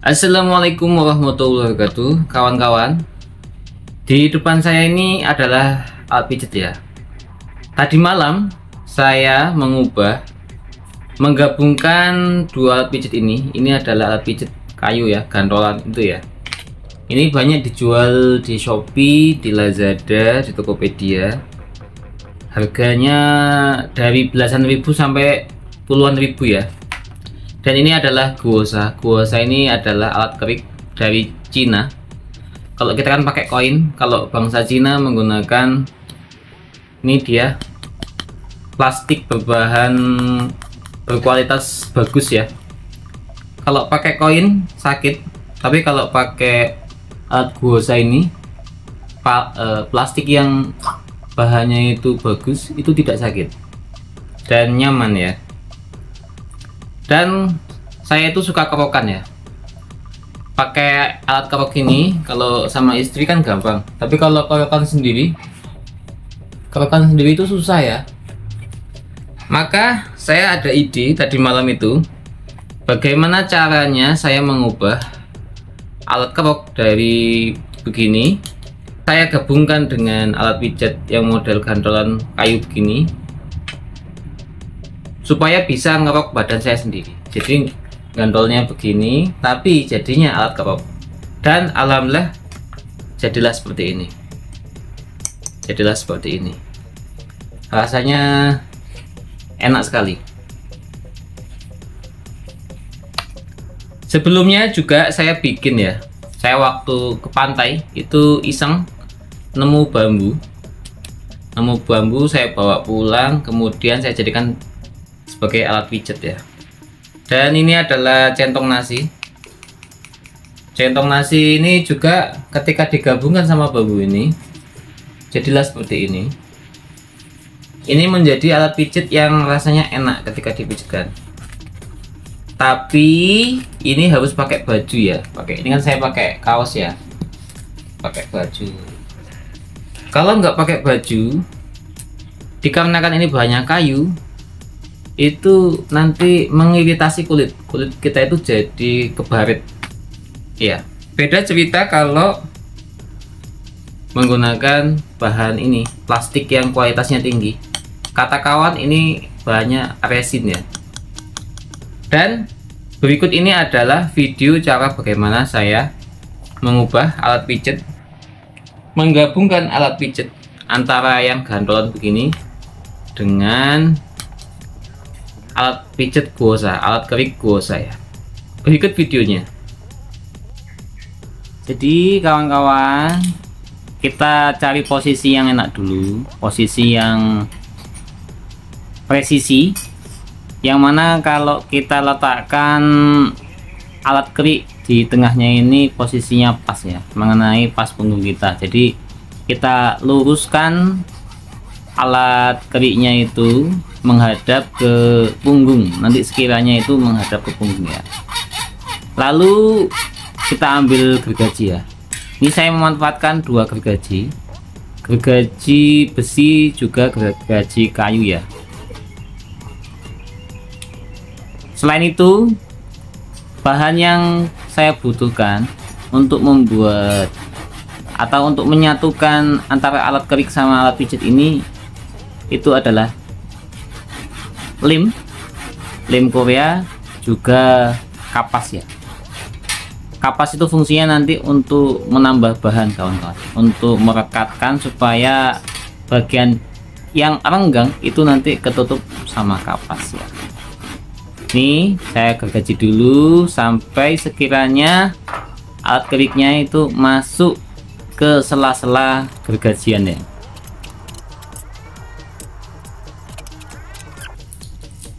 Assalamualaikum warahmatullahi wabarakatuh, kawan-kawan. Di depan saya ini adalah alat pijet ya. Tadi malam saya menggabungkan dua alat pijet ini. Ini adalah alat pijet kayu ya, gantolan itu ya. Ini banyak dijual di Shopee, di Lazada, di Tokopedia. Harganya dari belasan ribu sampai puluhan ribu ya. Dan ini adalah guosa. Guosa ini adalah alat kerik dari Cina. Kalau kita kan pakai koin, kalau bangsa Cina menggunakan ini dia plastik berbahan berkualitas bagus ya. Kalau pakai koin sakit, tapi kalau pakai alat guosa ini plastik yang bahannya itu bagus, itu tidak sakit dan nyaman ya. Dan saya itu suka kerokan ya, pakai alat kerok ini. Kalau sama istri kan gampang, tapi kalau kerokan sendiri itu susah ya. Maka saya ada ide tadi malam itu, bagaimana caranya saya mengubah alat kerok dari begini, saya gabungkan dengan alat pijat yang model gantolan kayu begini, supaya bisa ngerok badan saya sendiri. Jadi gantolnya begini, tapi jadinya alat kerok. Dan alhamdulillah jadilah seperti ini. Rasanya enak sekali. Sebelumnya juga saya bikin ya. Saya waktu ke pantai itu iseng nemu bambu, saya bawa pulang, kemudian saya jadikan sebagai alat pijet ya. Dan ini adalah centong nasi. Centong nasi ini juga ketika digabungkan sama bambu ini, jadilah seperti ini. Ini menjadi alat pijet yang rasanya enak ketika dipijitkan. Tapi ini harus pakai baju ya. Ini kan saya pakai kaos ya, pakai baju. Kalau nggak pakai baju, dikarenakan ini bahannya kayu, itu nanti mengiritasi kulit kita, itu jadi kebaret ya. Beda cerita kalau menggunakan bahan ini plastik yang kualitasnya tinggi. Kata kawan, ini bahannya resin ya. Dan berikut ini adalah video cara bagaimana saya mengubah alat pijet, menggabungkan alat pijet antara yang gantolan begini dengan alat pijet guosa, alat kerik guosa ya. Berikut videonya. Jadi kawan-kawan, kita cari posisi yang enak dulu, posisi yang presisi, yang mana kalau kita letakkan alat kerik di tengahnya ini posisinya pas ya, mengenai pas punggung kita. Jadi kita luruskan alat keriknya itu menghadap ke punggung, nanti sekiranya itu menghadap ke punggung ya. Lalu kita ambil gergaji ya. Ini saya memanfaatkan dua gergaji besi juga gergaji kayu ya. Selain itu, bahan yang saya butuhkan untuk membuat atau untuk menyatukan antara alat kerik sama alat pijet ini, itu adalah lem Korea, juga kapas ya. Kapas itu fungsinya nanti untuk menambah bahan kawan-kawan, untuk merekatkan supaya bagian yang renggang itu nanti ketutup sama kapas ya. Ini saya gergaji dulu sampai sekiranya alat keriknya itu masuk ke sela-sela gergajian ya.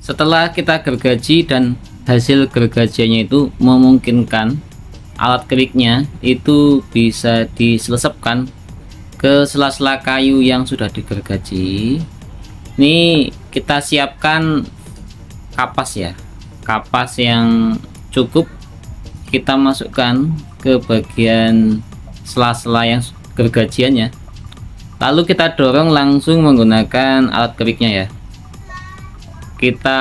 Setelah kita gergaji dan hasil gergajiannya itu memungkinkan alat keriknya itu bisa diselesepkan ke sela-sela kayu yang sudah digergaji. Ini kita siapkan kapas ya, kapas yang cukup kita masukkan ke bagian sela-sela yang gergajiannya. Lalu kita dorong langsung menggunakan alat keriknya ya. Kita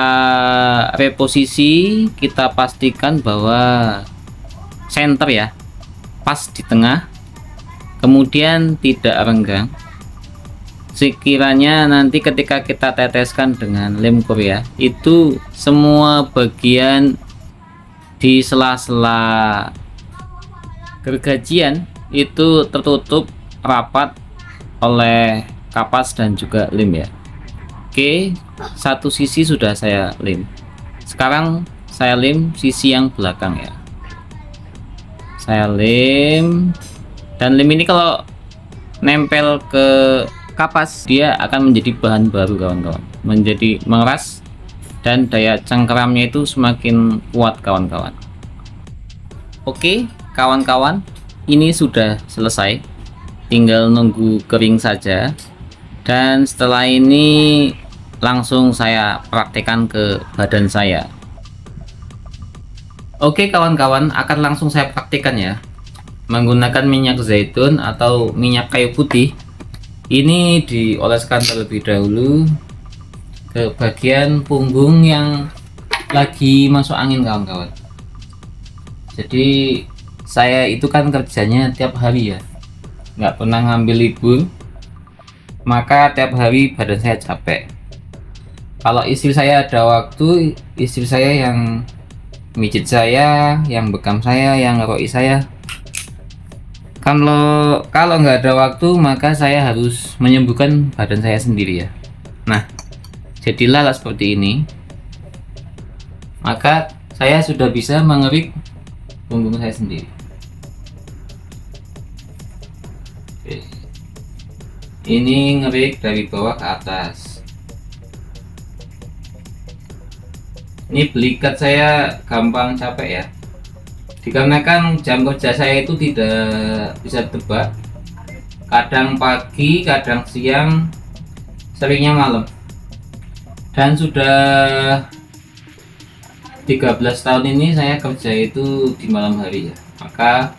reposisi, kita pastikan bahwa center ya, pas di tengah, kemudian tidak renggang. Sekiranya nanti ketika kita teteskan dengan lem Korea, itu semua bagian di sela-sela gergajian itu tertutup rapat oleh kapas dan juga lem ya. Oke, satu sisi sudah saya lem. Sekarang saya lem sisi yang belakang ya. Saya lem, dan lem ini kalau nempel ke kapas dia akan menjadi bahan baru kawan-kawan, menjadi mengeras dan daya cengkeramnya itu semakin kuat kawan-kawan. Oke kawan-kawan, ini sudah selesai, tinggal nunggu kering saja. Dan setelah ini langsung saya praktekkan ke badan saya. Oke kawan-kawan, akan langsung saya praktekkan ya, menggunakan minyak zaitun atau minyak kayu putih. Ini dioleskan terlebih dahulu ke bagian punggung yang lagi masuk angin kawan-kawan. Jadi saya itu kan kerjanya tiap hari ya, nggak pernah ngambil libur, maka tiap hari badan saya capek. Kalau istri saya ada waktu, istri saya yang mijit saya, yang bekam saya, yang ngeroi saya. Kalau nggak ada waktu, maka saya harus menyembuhkan badan saya sendiri ya. Nah, jadilah seperti ini. Maka saya sudah bisa mengerik punggung saya sendiri. Oke. Ini ngerik dari bawah ke atas. Ini belikat saya gampang capek ya, dikarenakan jam kerja saya itu tidak bisa tebak, kadang pagi, kadang siang, seringnya malam. Dan sudah 13 tahun ini saya kerja itu di malam hari ya, maka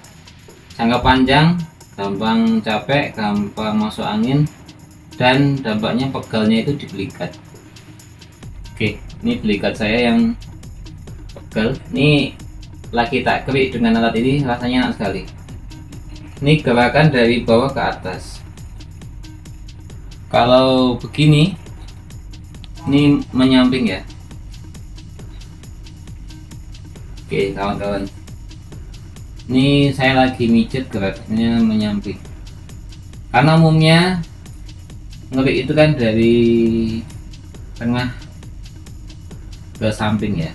jangka panjang, gampang capek, gampang masuk angin, dan dampaknya pegalnya itu di belikat. Oke, ini belikat saya yang pegal. Ini lagi tak kerik dengan alat ini, rasanya enak sekali. Ini gerakan dari bawah ke atas. Kalau begini, ini menyamping ya. Oke kawan-kawan, ini saya lagi mijet, gerakannya menyamping. Karena umumnya ngerik itu kan dari tengah ke samping ya,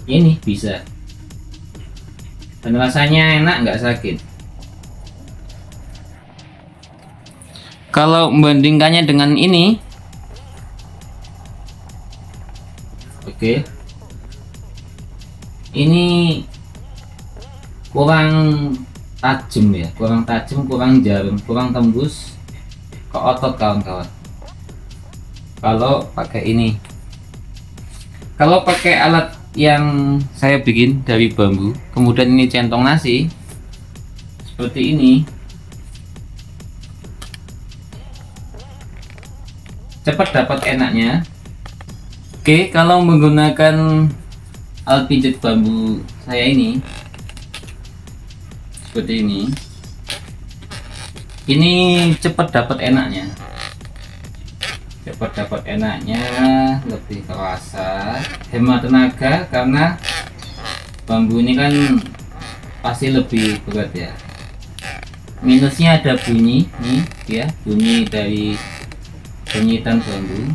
ini bisa, dan rasanya enak, nggak sakit. Kalau membandingkannya dengan ini, oke, ini kurang tajam ya, kurang tajam, kurang jarum, kurang tembus ke otot kawan-kawan. Kalau pakai ini, kalau pakai alat yang saya bikin dari bambu, kemudian ini centong nasi seperti ini, cepat dapat enaknya. Oke, kalau menggunakan alat pijat bambu saya ini seperti ini cepat dapat enaknya, lebih terasa, hemat tenaga, karena bambu ini kan pasti lebih berat ya. Minusnya ada bunyi nih ya, bunyi dari penyitan bambu.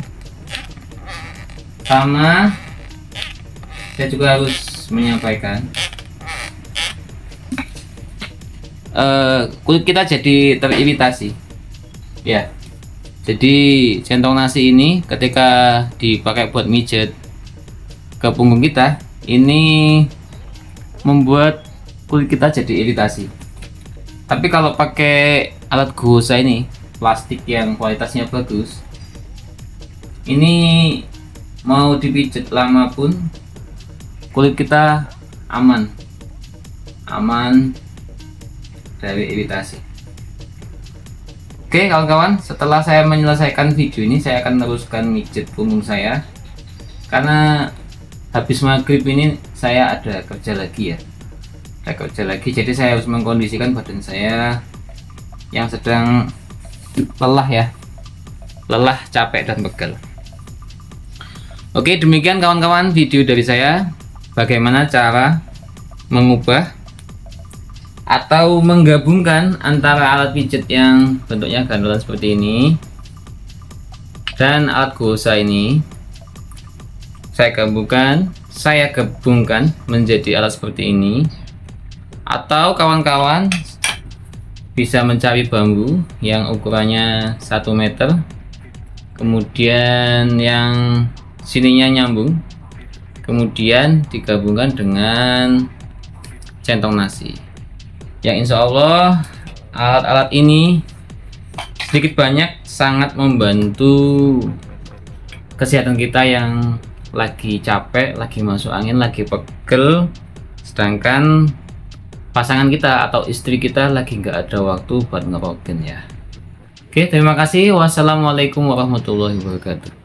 Sama saya juga harus menyampaikan, kulit kita jadi teriritasi ya. Jadi centong nasi ini ketika dipakai buat mijet ke punggung kita, ini membuat kulit kita jadi iritasi. Tapi kalau pakai alat gosa ini, plastik yang kualitasnya bagus, ini mau dipijat lama pun kulit kita aman dari iritasi. Oke kawan-kawan, setelah saya menyelesaikan video ini, saya akan teruskan mijet punggung saya, karena habis maghrib ini saya ada kerja lagi ya. saya kerja lagi, jadi saya harus mengkondisikan badan saya yang sedang lelah ya, lelah, capek dan pegel. Oke, demikian kawan-kawan video dari saya, bagaimana cara mengubah atau menggabungkan antara alat pijat yang bentuknya gandolan seperti ini dan alat gosa ini. Saya gabungkan menjadi alat seperti ini, atau kawan-kawan bisa mencari bambu yang ukurannya 1 meter, kemudian yang sininya nyambung, kemudian digabungkan dengan centong nasi. Yang insya Allah alat-alat ini sedikit banyak sangat membantu kesehatan kita yang lagi capek, lagi masuk angin, lagi pegel, sedangkan pasangan kita atau istri kita lagi nggak ada waktu buat ngerokin ya. Oke, terima kasih. Wassalamualaikum warahmatullahi wabarakatuh.